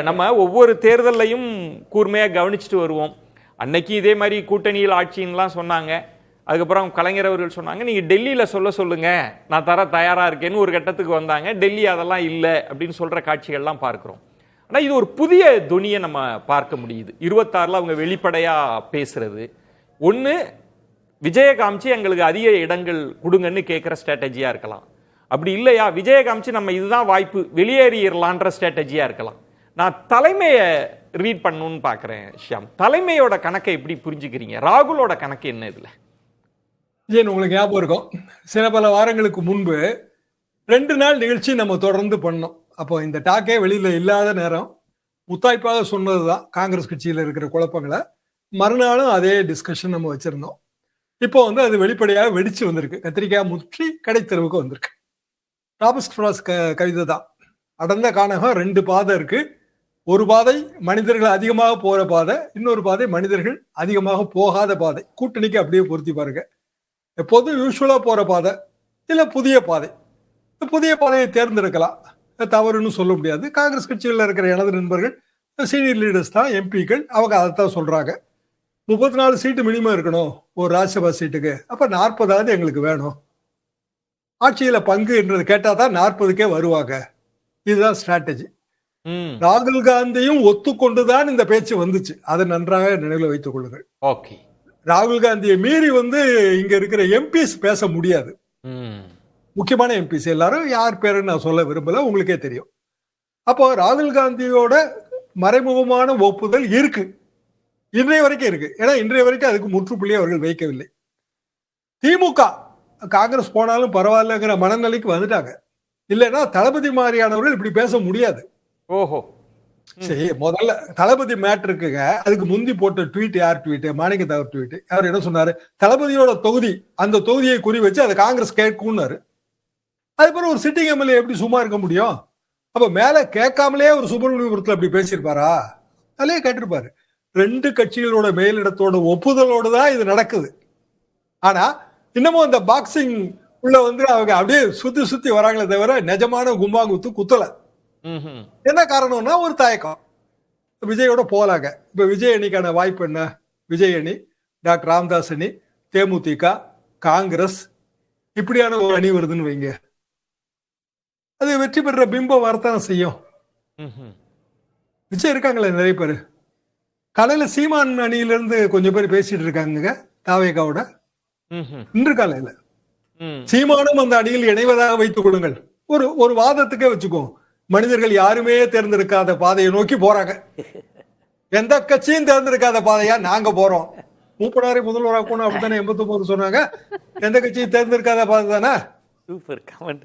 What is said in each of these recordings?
நம்ம ஒவ்வொரு தேர்தலையும் கூர்மையாக கவனிச்சுட்டு வருவோம். அன்னைக்கு இதே மாதிரி கூட்டணியில் ஆட்சின்லாம் சொன்னாங்க. அதுக்கப்புறம் கலைஞர் அவர்கள் சொன்னாங்க, நீங்கள் டெல்லியில் சொல்லுங்க, நான் தர தயாராக இருக்கேன்னு ஒரு கட்டத்துக்கு வந்தாங்க. டெல்லி அதெல்லாம் இல்லை அப்படின்னு சொல்கிற காட்சிகள்லாம் பார்க்குறோம். ஆனால் இது ஒரு புதிய துணியை நம்ம பார்க்க முடியுது. 26 அவங்க வெளிப்படையாக பேசுறது ஒன்று, விஜய காமிச்சு எங்களுக்கு அதிக இடங்கள் கொடுங்கன்னு கேட்குற ஸ்ட்ராட்டஜியாக இருக்கலாம். அப்படி இல்லையா, விஜய காமிச்சு நம்ம இதுதான் வாய்ப்பு வெளியேறிடலான்ற ஸ்ட்ராட்டஜியாக இருக்கலாம். நான் தலைமையை ரீட் பண்ணணும்னு பார்க்குறேன். ஷியாம், தலைமையோட கணக்கை எப்படி புரிஞ்சுக்கிறீங்க? ராகுலோட கணக்கு என்ன இதில்? ஏன் உங்களுக்கு ஞாபகம் இருக்கும், சில பல வாரங்களுக்கு முன்பு 2 நாள் நிகழ்ச்சி நம்ம தொடர்ந்து பண்ணோம். அப்போ இந்த டாக்கே வெளியில இல்லாத நேரம் முத்தாய்ப்பாக சொன்னதுதான் காங்கிரஸ் கட்சியில் இருக்கிற குழப்பங்களை. மறுநாளும் அதே டிஸ்கஷன் நம்ம வச்சிருந்தோம். இப்போ அது வெளிப்படையாக வெடிச்சு வந்திருக்கு. கத்திரிக்காய் முற்றி கடைத்தெருவுக்கு வந்திருக்கு. ராபர்ட் கவிதை தான். அடர்ந்த கானகம் 2 பாதை இருக்கு. ஒரு பாதை மனிதர்கள் அதிகமாக போற பாதை, இன்னொரு பாதை மனிதர்கள் அதிகமாக போகாத பாதை. கூட்டணிக்கு அப்படியே பொருத்தி பாருங்க. எப்போதும் யூஸ்வலா போற பாதை இல்ல புதிய பாதை. புதிய பாதையை தேர்ந்தெடுக்கலாம், தவறுன்னு சொல்ல முடியாது. காங்கிரஸ் கட்சியில் இருக்கிற எனது நண்பர்கள் சீனியர் லீடர்ஸ் தான், எம்பிக்கள், அவங்க அதைத்தான் சொல்றாங்க. 34 சீட்டு மினிமம் இருக்கணும் ஒரு ராஜ்யசபா சீட்டுக்கு. அப்ப 40 எங்களுக்கு வேணும். ஆட்சியில பங்கு என்றது கேட்டாதான் 40க்கே வருவாங்க. இதுதான் ஸ்ட்ராட்டஜி. ராகுல் காந்தியும் ஒத்துக்கொண்டுதான் இந்த பேச்சு வந்துச்சு. அதை நன்றாக நினைவில் வைத்துக் கொள்ளுங்கள். ஓகே, ராகுல் காந்தியை மீறி இங்க இருக்கிற எம்பிஸ் பேச முடியாது. முக்கியமான எம்பிஸ் எல்லாரும், யார் பேருன்னு நான் சொல்ல விரும்பல, உங்களுக்கே தெரியும். அப்போ ராகுல் காந்தியோட மறைமுகமான ஒப்புதல் இருக்கு, இன்றைய வரைக்கும் இருக்கு. ஏன்னா இன்றைய வரைக்கும் அதுக்கு முற்றுப்புள்ளி அவர்கள் வைக்கவில்லை. திமுக காங்கிரஸ் போனாலும் பரவாயில்லங்கிற மனநிலைக்கு வந்துட்டாங்க. இல்லைன்னா தளபதி மாதிரியானவர்கள் இப்படி பேச முடியாது. ஓஹோ, சரி, முதல்ல தளபதி மேட்ருக்குங்க. அதுக்கு முந்தி போட்ட ட்வீட், யார் ட்வீட்? மாணிக்கத்தாவர் ட்வீட். அவர் என்ன சொன்னாரு? தளபதியோட தொகுதி, அந்த தொகுதியை குறி வச்சு அதை காங்கிரஸ் கேட்கும்னாரு. அதுக்கப்புறம் ஒரு சிட்டிங் எம்எல்ஏ எப்படி சும்மா இருக்க முடியும்? அப்ப மேல கேட்காமலே ஒரு சுப்பிரமணியபுரத்துல அப்படி பேசியிருப்பாரா? அதிலே கேட்டிருப்பாரு. 2 கட்சிகளோட மேலிடத்தோட ஒப்புதலோடு தான் இது நடக்குது. ஆனா இன்னமும் அந்த பாக்ஸிங் உள்ள அவங்க அப்படியே சுத்தி சுத்தி வராங்களே தவிர நிஜமான கும்பாங்குத்து குத்தல. என்ன காரணம்னா ஒரு தயக்கம். விஜயோட போலாங்க. இப்ப விஜய் அணிக்கான வாய்ப்பு என்ன? விஜய் அணி, டாக்டர் ராமதாஸ் அணி, தேமுதிக, காங்கிரஸ், இப்படியான ஒரு அணி வருதுன்னு வைங்க. அது வெற்றி பெற்ற பிம்பம் வரத்தான் செய்யும். விஜய் இருக்காங்களே நிறைய பேர். காலையில சீமான் அணியிலிருந்து கொஞ்சம் பேர் பேசிட்டு இருக்காங்க தாவேகாவோட. இன்று காலையில சீமானும் அந்த அணியில் இணைவதாக வைத்துக் கொள்ளுங்கள். ஒரு வாதத்துக்கே வச்சுக்கோ, மனிதர்கள் யாருமே தேர்ந்தெடுக்காத பாதையை நோக்கி போறாங்க. எந்த கட்சியும் தேர்ந்தெடுக்காத பாதையா நாங்க போறோம். மூப்பனாரை முதல்வராக்கணும் அப்படித்தானே 89 சொன்னாங்க. எந்த கட்சியும் தேர்ந்தெடுக்காத பாதை தானே? Super comment.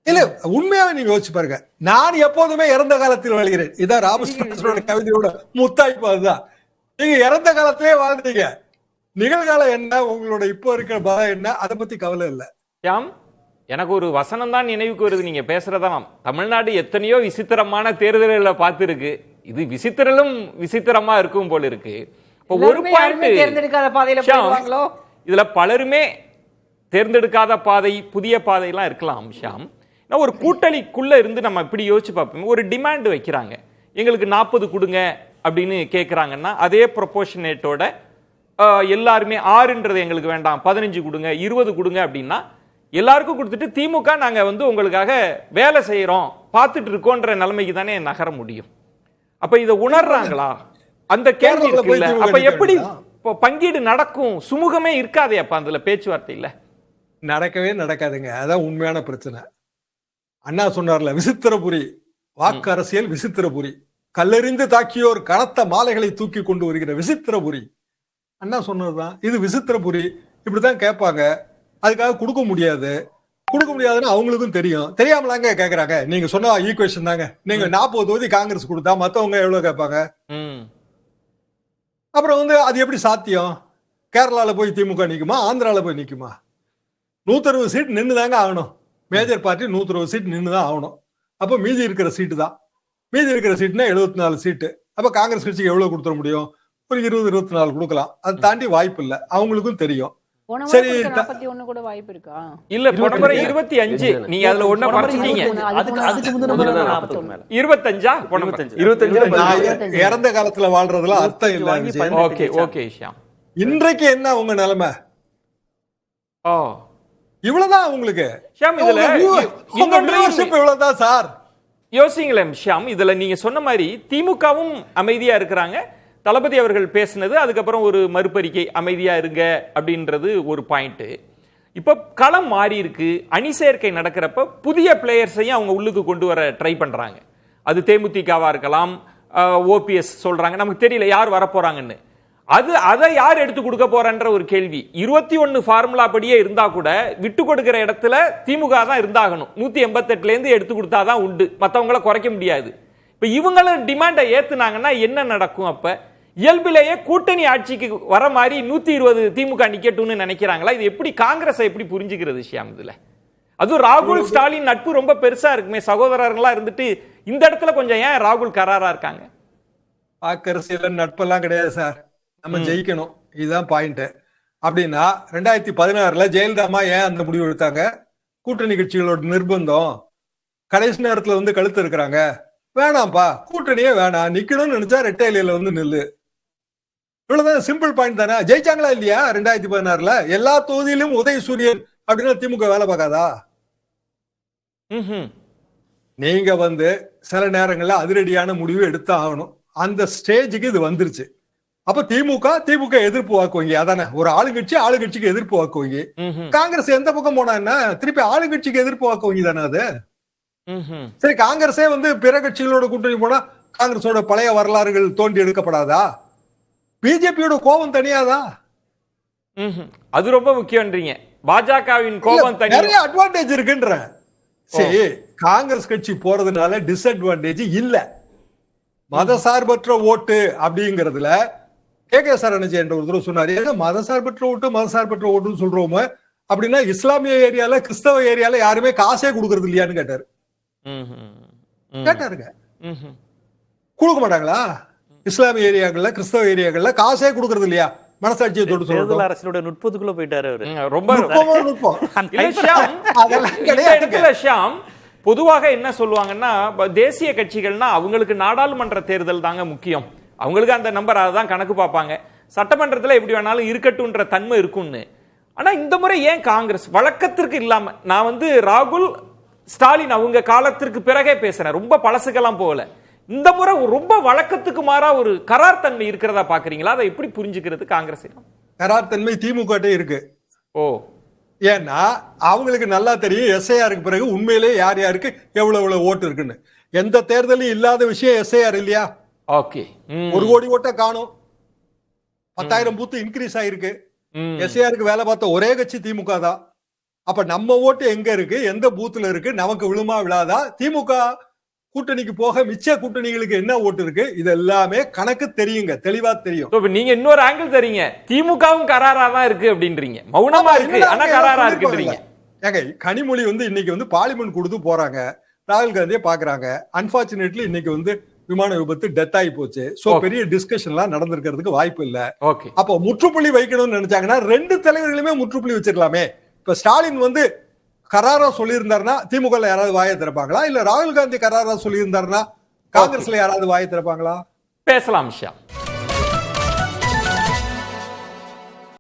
இல்ல, உண்மையாவே நீங்க யோசிச்சு பாருங்க. நான் எப்போதுமே இறந்த காலத்தில் வாழ்கிறேன். இதான் ராமகிருஷ்ணனோட கவிதையோட முத்தாய்ப்பு. அதுதான், நீங்க இறந்த காலத்திலே வாழ்ந்தீங்க. நிகழ்காலம் என்ன, உங்களோட இப்போ இருக்கிற பாதை என்ன, அதை பத்தி கவலை இல்லை. எனக்கு ஒரு வசனம் தான் நினைவுக்கு வருது நீங்க பேசுறதாம். தமிழ்நாடு எத்தனையோ விசித்திரமான தேர்தல்களை பார்த்துருக்கு, இது விசித்திரலும் விசித்திரமா இருக்கும் போல இருக்கு. இப்போ ஒரு பாயிண்ட், இதுல பலருமே தேர்ந்தெடுக்காத பாதை, புதிய பாதையெல்லாம் இருக்கலாம். ஷாம், ஒரு கூட்டணிக்குள்ள இருந்து நம்ம இப்படி யோசிச்சு பார்ப்போம். ஒரு டிமாண்ட் வைக்கிறாங்க, எங்களுக்கு 40 கொடுங்க அப்படின்னு கேட்குறாங்கன்னா, அதே ப்ரொபோர்ஷனேட்டோட எல்லாருமே 6ன்றது எங்களுக்கு வேண்டாம், 15 கொடுங்க, 20 கொடுங்க அப்படின்னா எல்லாருக்கும் கொடுத்துட்டு திமுக நாங்க உங்களுக்காக வேலை செய்யறோம், பார்த்துட்டு இருக்கோன்ற நிலைமைக்கு தானே நகர முடியும். அப்ப இதை உணர்றாங்களா? அந்த கேள்வி இருக்குல்ல. அப்ப எப்படி பங்கீடு நடக்கும்? சுமூகமே இருக்காதே அப்ப அதுல பேச்சுவார்த்தை இல்ல. நடக்கவே நடக்காதுங்க. அதான் உண்மையான பிரச்சனை. அண்ணா சொன்னார்ல, விசித்திரபுரி வாக்கு அரசியல் விசித்திரபுரி, கல்லெறிந்து தாக்கியோர் கனத்த மாலைகளை தூக்கி கொண்டு வருகிற விசித்திரபுரி. அண்ணா சொன்னதுதான் இது விசித்திரபுரி. இப்படிதான் கேட்பாங்க. அதுக்காக கொடுக்க முடியாதுன்னு அவங்களுக்கும் தெரியும். தெரியாமலாங்க கேக்குறாங்க. நீங்க சொன்ன ஈக்குவேஷன் தாங்க. நீங்க 40 தொகுதி காங்கிரஸ் கொடுத்தா மத்தவங்க எவ்வளவு கேட்பாங்க? அப்புறம் அது எப்படி சாத்தியம்? கேரளால போய் திமுக நிக்குமா? ஆந்திரால போய் நிக்குமா? 160 சீட் நின்றுதாங்க ஆகணும். மேஜர் பார்ட்டி 160 சீட் நின்றுதான் ஆகணும். அப்ப மீதி இருக்கிற சீட்டு தான். மீதி இருக்கிற சீட்னா 74 சீட்டு. அப்ப காங்கிரஸ் கட்சிக்கு எவ்வளவு கொடுத்துட முடியும்? ஒரு 20-24 கொடுக்கலாம். அது தாண்டி வாய்ப்பு இல்லை. அவங்களுக்கும் தெரியும். போன சரி, முறை 41 கூட வாய்ப்பு இருக்கா? இல்ல போன முறை 25 நீங்க அதுல ஒண்ண குறைச்சிட்டீங்க. அதுக்கு முந்தின 40 மேல 25 25 நான் இறந்த காலத்துல வாழ்றதுல அர்த்தம் இல்ல விஜயன். Okay okay Shyam. இன்றைக்கு என்ன உங்க நிலைமை? ஓ இவ்வளவுதான் உங்களுக்கு. ஷியாம் இதுல viewership இவ்வளவுதான் சார். யோசிங்களேன் ஷியாம், இதுல நீங்க சொன்ன மாதிரி திமுகவும் அமைதியா இருக்கிறாங்க. தளபதி அவர்கள் பேசினது, அதுக்கப்புறம் ஒரு மறுபறிக்கை அமைதியா இருங்க அப்படின்றது ஒரு பாயிண்ட். இப்ப களம் மாறி இருக்கு, அணி சேர்க்கை நடக்கிறப்ப புதிய பிளேயர்ஸையும் அவங்க உள்ளுக்கு கொண்டு வர ட்ரை பண்றாங்க. அது தேமுதிகவா இருக்கலாம், ஓபிஎஸ் சொல்றாங்க, நமக்கு தெரியல யார் வரப்போறாங்கன்னு. அதை யார் எடுத்து கொடுக்க போறன்ற ஒரு கேள்வி. 21 ஃபார்முலா படியே இருந்தா கூட விட்டு கொடுக்கிற இடத்துல திமுக தான் இருந்தாகணும். 188ல இருந்து எடுத்து கொடுத்தாதான் உண்டு, மற்றவங்கள குறைக்க முடியாது. இப்ப இவங்களும் டிமாண்டை ஏத்துனாங்கன்னா என்ன நடக்கும்? அப்ப இயல்பிலேயே கூட்டணி ஆட்சிக்கு வர மாதிரி 120 திமுக நிக்கட்டும்னு நினைக்கிறாங்களா? இது எப்படி காங்கிரஸ் எப்படி புரிஞ்சுக்கிறது ஷியாம் இதுல? அதுவும் ராகுல் ஸ்டாலின் நட்பு ரொம்ப பெருசா இருக்குமே, சகோதரர்களா இருந்துட்டு இந்த இடத்துல கொஞ்சம் ஏன் ராகுல் கராரா இருக்காங்க? அரசியல் நட்பெல்லாம் கிடையாது சார், நம்ம ஜெயிக்கணும், இதுதான் பாயிண்ட். அப்படின்னா 2016ல ஜெயலலிதாமா ஏன் அந்த முடிவு எடுத்தாங்க? கூட்டணி கட்சிகளோட நிர்பந்தம். கடைசி நேரத்துல வந்து கழுத்து இருக்கிறாங்க, வேணாம்ப்பா கூட்டணியே வேணாம், நிக்கணும்னு நினைச்சா ரெட்டை இலையில வந்து நில்லு. இவ்வளவுதான், சிம்பிள் பாயிண்ட் தானே. ஜெயிச்சாங்களா இல்லையா 2016ல? எல்லா தொகுதியிலும் உதயசூரியன் அப்படின்னா திமுக வேலை பார்க்காதா? நீங்க வந்து சில நேரங்கள்ல அதிரடியான முடிவு எடுத்து ஆகணும். அந்த ஸ்டேஜுக்கு இது வந்துருச்சு. அப்ப திமுக எதிர்ப்பு வாக்குவீங்க, அதானே? ஒரு ஆளுங்கட்சிக்கு எதிர்ப்பு வாக்குவீங்க. காங்கிரஸ் எந்த பக்கம் போனா என்ன, திருப்பி ஆளுங்கட்சிக்கு எதிர்ப்பு வாக்குவீங்க தானே அது. சரி, காங்கிரஸே வந்து பிற கட்சிகளோட கூட்டணி போனா காங்கிரஸோட பழைய வரலாறுகள் தோண்டி எடுக்கப்படாதா? பிஜேபியோட கோபம் தனியாதா? அது ரொம்ப முக்கியம்ன்றீங்க. பாஜகவின் கோபம் தனி, நிறைய அட்வான்டேஜ் இருக்குன்ற. சரி, காங்கிரஸ் கட்சி போறதுனால டிஸ்அட்வான்டேஜ் இல்ல. மதசார்பற்ற ஓட்டு அப்படிங்கறதுல கே சரணஜி என்ற ஒரு தடவை சொன்னாரு, ஏன்னா மதசார்பற்ற ஓட்டுன்னு சொல்றோமோ அப்படின்னா இஸ்லாமிய ஏரியால கிறிஸ்தவ ஏரியால யாருமே காசே கொடுக்கறது இல்லையான்னு கேட்டாருங்க. கொடுக்க மாட்டாங்களா? இஸ்லாமிய ஏரியாக்கள்ல கிறிஸ்தவ ஏரியாக்கள்ல காசே கொடுக்கறது இல்லையா? மனசாட்சியை தொட்டு சொல்றது. அரசியலோட நுட்பத்துக்குள்ள போயிட்டாரு அவரு. ரொம்ப நுட்பம். ஷியாம், பொதுவாக என்ன சொல்லுவாங்கன்னா, தேசிய கட்சிகள்னா அவங்களுக்கு நாடாளுமன்ற தேர்தல் தாங்க முக்கியம், அவங்களுக்கு அந்த நம்பர் அதான் கணக்கு பார்ப்பாங்க, சட்டமன்றத்தில் எப்படி வேணாலும் இருக்கட்டும்ன்ற தன்மை இருக்கும்னு. ஆனா இந்த முறை ஏன் காங்கிரஸ் வழக்கத்திற்கு இல்லாம, நான் வந்து ராகுல் ஸ்டாலின் அவங்க காலத்திற்கு பிறகே பேசுறேன், ரொம்ப பழசுக்கெல்லாம் போகல, இந்த முறை ரொம்ப வழக்கத்துக்கு மாறா ஒரு கரார் தன்மை இருக்கிறதா பாக்குறீங்களா? அதை எப்படி புரிஞ்சுக்கிறது காங்கிரஸ்? கரார் தன்மை திமுக இருக்கு. ஓ, ஏன்னா அவங்களுக்கு நல்லா தெரியும் எஸ்ஐஆருக்கு பிறகு உண்மையிலே யார் யாருக்கு எவ்வளவு ஓட்டு இருக்குன்னு. எந்த தேர்தலும் இல்லாத விஷயம் எஸ்ஐஆர் இல்லையா? ஓகே, 1 கோடி ஓட்ட காணும், 10,000 பூத்து இன்க்ரீஸ் ஆயிருக்கு. எஸ்ஐஆருக்கு வேலை பார்த்த ஒரே கட்சி திமுக தான். அப்ப நம்ம ஓட்டு எங்க இருக்கு, எந்த பூத்துல இருக்கு, நமக்கு விழுமா விழாதா, திமுக கூட்டணிக்கு போக மிச்ச கூட்டணிகளுக்கு என்ன ஓட்டு இருக்கு, இது எல்லாமே கணக்கு தெரியுங்க, தெளிவா தெரியும். நீங்க இன்னொரு ஆங்கிள் தரீங்க, திமுகவும் கராரா தான் இருக்கு அப்படின்றீங்க, மௌனமா இருக்கு ஆனா கராரா இருக்குன்றீங்க. ஏங்க, கனிமொழி வந்து இன்னைக்கு வந்து பார்லிமெண்ட் கொடுத்து போறாங்க, ராகுல் காந்தியை பாக்குறாங்க. அன்பார்ச்சுனேட்லி இன்னைக்கு வந்து விமான விபத்து டெத் ஆகி போச்சு. சோ பெரிய டிஸ்கஷன் எல்லாம் நடந்திருக்கிறதுக்கு வாய்ப்பு இல்ல. அப்போ முற்றுப்புள்ளி வைக்கணும்னு நினைச்சாங்கன்னா 2 தலைவர்களுமே முற்றுப்புள்ளி வச்சிருக்கலாமே. இப்ப ஸ்டாலின் வந்து கராரா சொல்லியிருந்தாருன்னா திமுக யாராவது வாயை திறப்பாங்களா? இல்ல ராகுல் காந்தி கராரா சொல்லியிருந்தாருன்னா காங்கிரஸ்ல யாராவது வாயை திறப்பாங்களா? பேசலாம் ஷியாம்.